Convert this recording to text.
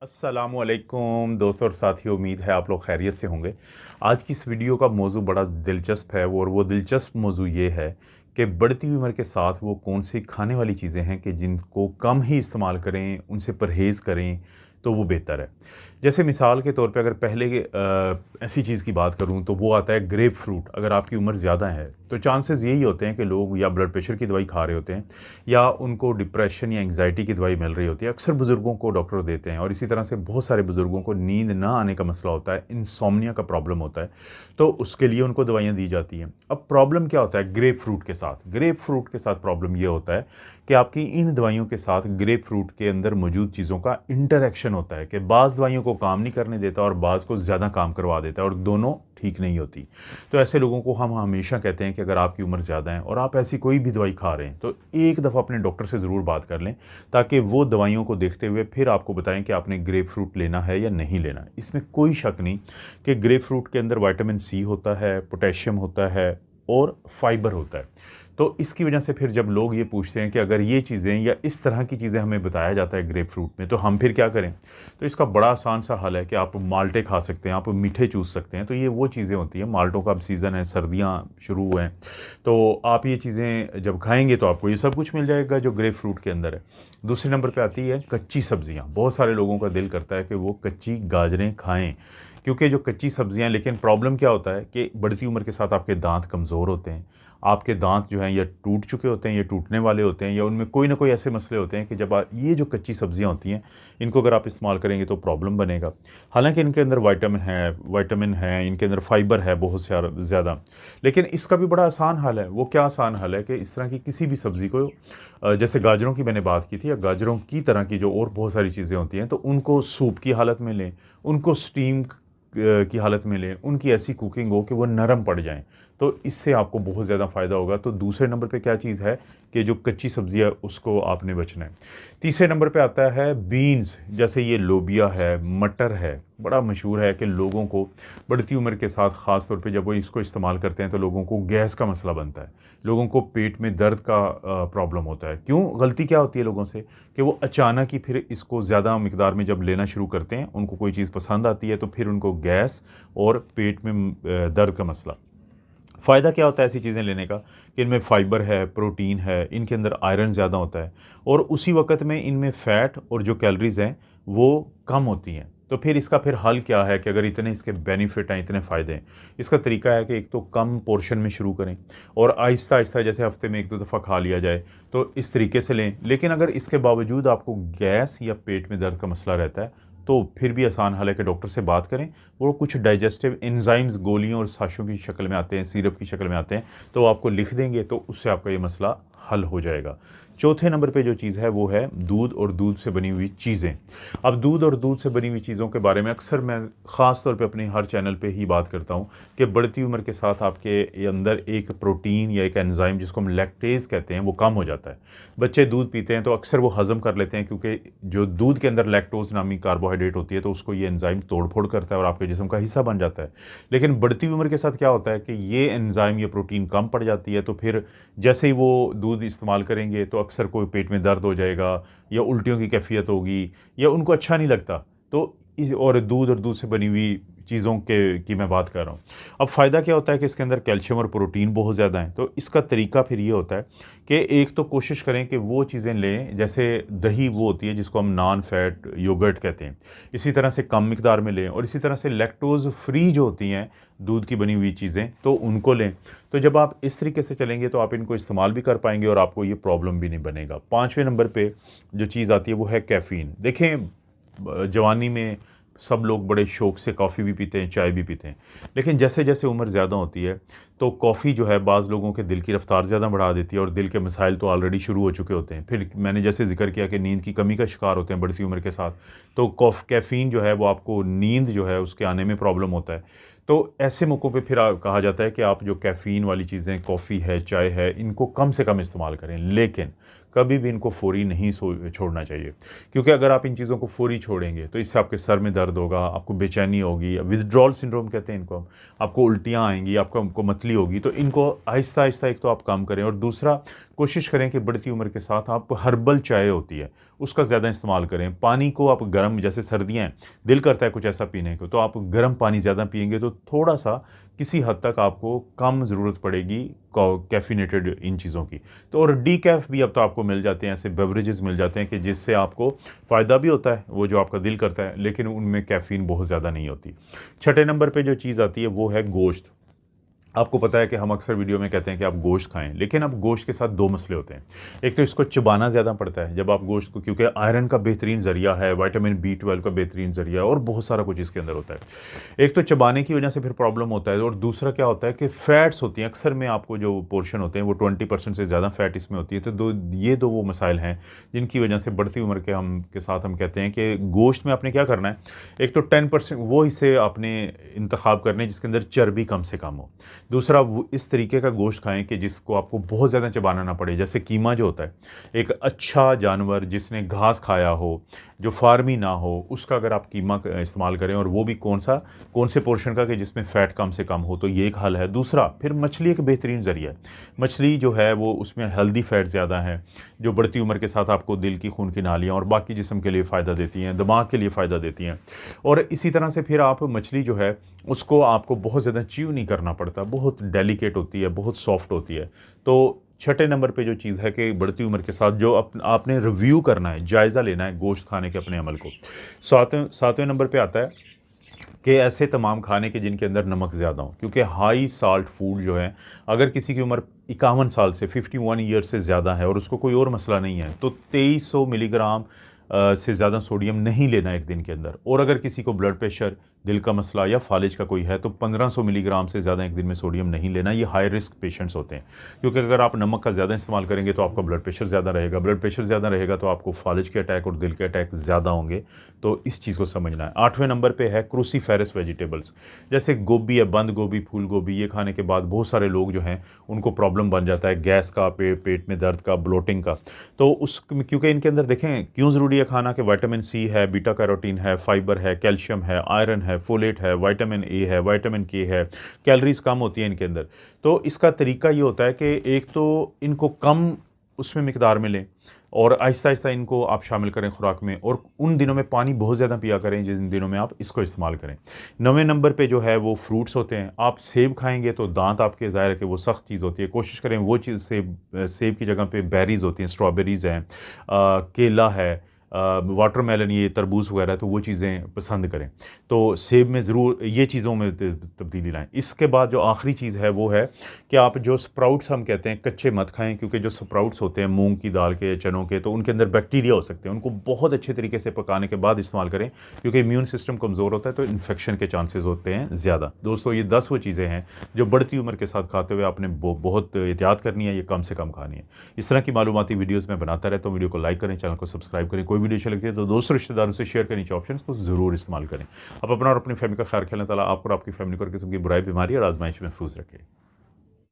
अस्सलामुअलैकुम दोस्तों और साथियों, उम्मीद है आप लोग खैरियत से होंगे। आज की इस वीडियो का मौजू बड़ा दिलचस्प है और वो दिलचस्प मौजू ये है कि बढ़ती हुई उम्र के साथ वो कौन सी खाने वाली चीज़ें हैं कि जिनको कम ही इस्तेमाल करें, उनसे परहेज़ करें तो वो बेहतर है। जैसे मिसाल के तौर पे अगर पहले ऐसी चीज़ की बात करूँ तो वो आता है ग्रेप फ्रूट। अगर आपकी उम्र ज़्यादा है तो चांसेस यही होते हैं कि लोग या ब्लड प्रेशर की दवाई खा रहे होते हैं या उनको डिप्रेशन या एंग्जाइटी की दवाई मिल रही होती है। अक्सर बुज़ुर्गों को डॉक्टर देते हैं और इसी तरह से बहुत सारे बुज़ुर्गों को नींद ना आने का मसला होता है, इंसोम्निया का प्रॉब्लम होता है, तो उसके लिए उनको दवाइयाँ दी जाती हैं। अब प्रॉब्लम क्या होता है ग्रेप फ्रूट के साथ? ग्रेप फ्रूट के साथ प्रॉब्लम ये होता है कि आपकी इन दवाइयों के साथ ग्रेप फ्रूट के अंदर मौजूद चीज़ों का इंटरैक्शन होता है कि बाज़ दवाइयों को काम नहीं करने देता और बाज़ को ज़्यादा काम करवा देता है और दोनों ठीक नहीं होती। तो ऐसे लोगों को हम हमेशा कहते हैं कि अगर आपकी उम्र ज़्यादा है और आप ऐसी कोई भी दवाई खा रहे हैं तो एक दफ़ा अपने डॉक्टर से ज़रूर बात कर लें, ताकि वो दवाइयों को देखते हुए फिर आपको बताएं कि आपने ग्रेप फ्रूट लेना है या नहीं लेना। इसमें कोई शक नहीं कि ग्रेप फ्रूट के अंदर विटामिन सी होता है, पोटेशियम होता है और फाइबर होता है। तो इसकी वजह से फिर जब लोग ये पूछते हैं कि अगर ये चीज़ें या इस तरह की चीज़ें हमें बताया जाता है ग्रेप फ्रूट में, तो हम फिर क्या करें? तो इसका बड़ा आसान सा हल है कि आप माल्टे खा सकते हैं, आप मीठे चूस सकते हैं। तो ये वो चीज़ें होती हैं, माल्टों का अब सीज़न है, सर्दियाँ शुरू हुए हैं, तो आप ये चीज़ें जब खाएँगे तो आपको ये सब कुछ मिल जाएगा जो ग्रेप फ्रूट के अंदर है। दूसरे नंबर पे आती है कच्ची सब्ज़ियाँ। बहुत सारे लोगों का दिल करता है कि वो कच्ची गाजरें खाएँ, क्योंकि जो कच्ची सब्ज़ियाँ, लेकिन प्रॉब्लम क्या होता है कि बढ़ती उम्र के साथ आपके दाँत कमज़ोर होते हैं। आपके दाँत जो हैं या टूट चुके होते हैं या टूटने वाले होते हैं या उनमें कोई ना कोई ऐसे मसले होते हैं कि जब ये जो कच्ची सब्ज़ियाँ होती हैं, इनको अगर आप इस्तेमाल करेंगे तो प्रॉब्लम बनेगा। हालाँकि इनके अंदर विटामिन है, इनके अंदर फाइबर है बहुत सारा ज़्यादा। लेकिन इसका भी बड़ा आसान हल है। वो क्या आसान हल है कि इस तरह की किसी भी सब्ज़ी को जैसे गाजरों की मैंने बात की थी, या गाजरों की तरह की जो और बहुत सारी चीज़ें होती हैं, तो उनको सूप की हालत में लें, उनको स्टीम की हालत में लें, उनकी ऐसी कुकिंग हो कि वो नरम पड़ जाएँ, तो इससे आपको बहुत ज़्यादा फ़ायदा होगा। तो दूसरे नंबर पे क्या चीज़ है कि जो कच्ची सब्ज़ी है उसको आपने बचना है। तीसरे नंबर पे आता है बीन्स, जैसे ये लोबिया है, मटर है। बड़ा मशहूर है कि लोगों को बढ़ती उम्र के साथ ख़ास तौर पे जब वो इसको इस्तेमाल करते हैं तो लोगों को गैस का मसला बनता है, लोगों को पेट में दर्द का प्रॉब्लम होता है। क्यों? गलती क्या होती है लोगों से कि वो अचानक ही फिर इसको ज़्यादा मिकदार में जब लेना शुरू करते हैं, उनको कोई चीज़ पसंद आती है तो फिर उनको गैस और पेट में दर्द का मसला। फ़ायदा क्या होता है ऐसी चीज़ें लेने का कि इनमें फ़ाइबर है, प्रोटीन है, इनके अंदर आयरन ज़्यादा होता है और उसी वक़्त में इनमें फ़ैट और जो कैलोरीज़ हैं वो कम होती हैं। तो फिर इसका फिर हल क्या है कि अगर इतने इसके बेनिफिट हैं, इतने फ़ायदे हैं, इसका तरीका है कि एक तो कम पोर्शन में शुरू करें और आहिस्ता-आहिस्ता, जैसे हफ़्ते में 1-2 दफ़ा खा लिया जाए, तो इस तरीके से लें। लेकिन अगर इसके बावजूद आपको गैस या पेट में दर्द का मसला रहता है, तो फिर भी आसान हल है कि डॉक्टर से बात करें। वो कुछ डाइजेस्टिव एंजाइम्स गोलियों और साशों की शक्ल में आते हैं, सिरप की शक्ल में आते हैं, तो आपको लिख देंगे, तो उससे आपका ये मसला हल हो जाएगा। चौथे नंबर पे जो चीज़ है वो है दूध और दूध से बनी हुई चीज़ें। अब दूध और दूध से बनी हुई चीज़ों के बारे में अक्सर मैं ख़ास तौर पे अपने हर चैनल पे ही बात करता हूँ कि बढ़ती उम्र के साथ आपके अंदर एक प्रोटीन या एक एंजाइम जिसको हम लैक्टेज़ कहते हैं वो कम हो जाता है। बच्चे दूध पीते हैं तो अक्सर वो हज़म कर लेते हैं, क्योंकि जो दूध के अंदर लैक्टोज़ नामी कार्बोहाइड्रेट होती है तो उसको ये एंजाइम तोड़-फोड़ करता है और आपके जिस्म का हिस्सा बन जाता है। लेकिन बढ़ती उम्र के साथ क्या होता है कि ये एंजाइम, ये प्रोटीन कम पड़ जाती है, तो फिर जैसे ही वो दूध इस्तेमाल करेंगे तो अक्सर कोई पेट में दर्द हो जाएगा या उल्टियों की कैफ़ियत होगी या उनको अच्छा नहीं लगता। तो इस और दूध से बनी हुई चीज़ों के की मैं बात कर रहा हूँ। अब फ़ायदा क्या होता है कि इसके अंदर कैल्शियम और प्रोटीन बहुत ज़्यादा है। तो इसका तरीका फिर ये होता है कि एक तो कोशिश करें कि वो चीज़ें लें, जैसे दही वो होती है जिसको हम नॉन फैट योगर्ट कहते हैं, इसी तरह से कम मिकदार में लें और इसी तरह से लैक्टोज़ फ्री जो होती हैं दूध की बनी हुई चीज़ें, तो उनको लें। तो जब आप इस तरीके से चलेंगे तो आप इनको इस्तेमाल भी कर पाएँगे और आपको ये प्रॉब्लम भी नहीं बनेगा। 5वें नंबर पे जो चीज़ आती है वो है कैफ़ीन। देखें, जवानी में सब लोग बड़े शौक़ से कॉफ़ी भी पीते हैं, चाय भी पीते हैं, लेकिन जैसे-जैसे उम्र ज़्यादा होती है तो कॉफ़ी जो है बाज़ लोगों के दिल की रफ़्तार ज़्यादा बढ़ा देती है और दिल के मसाइल तो ऑलरेडी शुरू हो चुके होते हैं। फिर मैंने जैसे ज़िक्र किया कि नींद की कमी का शिकार होते हैं बढ़ती उम्र के साथ, तो कैफ़ीन जो है वो आपको नींद जो है उसके आने में प्रॉब्लम होता है। तो ऐसे मौक़ों पे फिर कहा जाता है कि आप जो कैफ़ीन वाली चीज़ें, कॉफ़ी है, चाय है, इनको कम से कम इस्तेमाल करें। लेकिन कभी भी इनको फ़ौरी नहीं छोड़ना चाहिए, क्योंकि अगर आप इन चीज़ों को फ़ौरी छोड़ेंगे तो इससे आपके सर में दर्द होगा, आपको बेचैनी होगी, विथड्रॉल सिंड्रोम कहते हैं इनको, आपको उल्टियाँ आएंगी, आपको मतली होगी। तो इनको आहिस्ता आहिस्ता एक तो आप काम करें, और दूसरा कोशिश करें कि बढ़ती उम्र के साथ आप हर्बल चाय होती है उसका ज़्यादा इस्तेमाल करें। पानी को आप गर्म, जैसे सर्दियाँ हैं, दिल करता है कुछ ऐसा पीने को, तो आप गर्म पानी ज़्यादा पिएंगे तो थोड़ा सा किसी हद तक आपको कम ज़रूरत पड़ेगी कैफिनेटेड इन चीज़ों की। तो और डीकैफ भी अब तो आपको मिल जाते हैं, ऐसे बेवरेजेस मिल जाते हैं कि जिससे आपको फ़ायदा भी होता है, वो जो आपका दिल करता है, लेकिन उनमें कैफ़ीन बहुत ज़्यादा नहीं होती। छठे नंबर पे जो चीज़ आती है वो है गोश्त। आपको पता है कि हम अक्सर वीडियो में कहते हैं कि आप गोश्त खाएं, लेकिन अब गोश्त के साथ दो मसले होते हैं। एक तो इसको चबाना ज़्यादा पड़ता है जब आप गोश्त को, क्योंकि आयरन का बेहतरीन ज़रिया है, विटामिन B12 का बेहतरीन ज़रिया है, और बहुत सारा कुछ इसके अंदर होता है। एक तो चबाने की वजह से फिर प्रॉब्लम होता है, और दूसरा क्या होता है कि फ़ैट्स होती हैं अक्सर में, आपको जो पोर्शन होते हैं वो 20% से ज़्यादा फ़ैट इसमें होती है। तो ये दो वो मसाइल हैं जिनकी वजह से बढ़ती उम्र के साथ हम कहते हैं कि गोश्त में आपने क्या करना है, एक तो 10% वो हिस्से आपने इंतखाब करने जिसके अंदर चर्बी कम से कम हो। दूसरा, वो इस तरीके का गोश्त खाएं कि जिसको आपको बहुत ज़्यादा चबाना ना पड़े। जैसे कीमा जो होता है, एक अच्छा जानवर जिसने घास खाया हो, जो फार्मी ना हो, उसका अगर आप कीमा इस्तेमाल करें, और वो भी कौन से पोर्शन का कि जिसमें फ़ैट कम से कम हो, तो ये एक हल है। दूसरा, फिर मछली एक बेहतरीन ज़रिया है। मछली जो है वो उसमें हेल्दी फ़ैट ज़्यादा है, जो बढ़ती उम्र के साथ आपको दिल की खून की नालियाँ और बाकी जिस्म के लिए फ़ायदा देती हैं, दिमाग के लिए फ़ायदा देती हैं। और इसी तरह से फिर आप मछली जो है उसको आपको बहुत ज़्यादा च्यू नहीं करना पड़ता, बहुत डेलिकेट होती है, बहुत सॉफ्ट होती है। तो छठे नंबर पे जो चीज़ है कि बढ़ती उम्र के साथ जो आपने रिव्यू करना है, जायज़ा लेना है गोश्त खाने के अपने अमल को। सातवें नंबर पे आता है कि ऐसे तमाम खाने के जिनके अंदर नमक ज़्यादा हो, क्योंकि हाई साल्ट फूड जो है, अगर किसी की उम्र 51 साल से 51 ईयर से ज़्यादा है और उसको कोई और मसला नहीं है, तो 2300 मिलीग्राम से ज़्यादा सोडियम नहीं लेना एक दिन के अंदर। और अगर किसी को ब्लड प्रेशर, दिल का मसला या फालिज का कोई है, तो 1500 मिलीग्राम से ज़्यादा एक दिन में सोडियम नहीं लेना। ये हाई रिस्क पेशेंट्स होते हैं, क्योंकि अगर आप नमक का ज़्यादा इस्तेमाल करेंगे तो आपका ब्लड प्रेशर ज़्यादा रहेगा, ब्लड प्रेशर ज़्यादा रहेगा तो आपको फालिज के अटैक और दिल के अटैक ज़्यादा होंगे। तो इस चीज़ को समझना है। 8वें नंबर पर है क्रूसीफेरस वेजिटेबल्स, जैसे गोभी है, बंद गोभी, फूल गोभी। ये खाने के बाद बहुत सारे लोग जो हैं उनको प्रॉब्लम बन जाता है गैस का, पेट में दर्द का, ब्लोटिंग का। तो क्योंकि इनके अंदर देखें क्यों ज़रूरी है खाना, कि विटामिन C है, बीटा कैरोटीन है, फाइबर है, कैल्शियम है, आयरन है, फोलेट है, विटामिन A है, विटामिन K है, कैलोरीज कम होती है इनके अंदर। तो इसका तरीका ये होता है कि एक तो इनको कम उसमें मिकदार में लें, और आहिस्ता आहिस्ता इनको आप शामिल करें खुराक में, और उन दिनों में पानी बहुत ज़्यादा पिया करें जिन दिनों में आप इसको इस्तेमाल करें। 9वें नंबर पे जो है वो फ्रूट्स होते हैं। आप सेब खाएंगे तो दांत आपके, ज़ाहिर है कि वो सख्त चीज़ होती है, कोशिश करें वो चीज़, सेब की जगह पे बेरीज़ होती हैं, स्ट्रॉबेरीज़ हैं, केला है, वाटरमेलन, ये तरबूज वगैरह, तो वो चीज़ें पसंद करें। तो सेब में ज़रूर ये चीज़ों में तब्दीली लाएँ। इसके बाद जो आखिरी चीज़ है वो है कि आप जो स्प्राउट्स हम कहते हैं कच्चे मत खाएं, क्योंकि जो स्प्राउट्स होते हैं मूंग की दाल के, चनों के, तो उनके अंदर बैक्टीरिया हो सकते हैं। उनको बहुत अच्छे तरीके से पकाने के बाद इस्तेमाल करें, क्योंकि इम्यून सिस्टम कमज़ोर होता है तो इन्फेक्शन के चांसेस होते हैं ज़्यादा। दोस्तों, ये 10 वो चीज़ें हैं जो बढ़ती उम्र के साथ खाते हुए आपने बहुत एहतियात करनी है, ये कम से कम खानी है। इस तरह की मालूमाती वीडियोज़ मैं बनाता रहता हूँ। वीडियो को लाइक करें, चैनल को सब्सक्राइब करें। कोई वीडियो अच्छी लगती है तो दोस्तों रिश्तेदारों से शेयर करने के ऑप्शन को ज़रूर इस्तेमाल करें। आप अपना और अपनी फैमिली का ख्याल रखें। अल्लाह ताला आपको और आपकी फैमिली को किस्म की बुराई, बीमारी और आजमाइश महफूज रखें।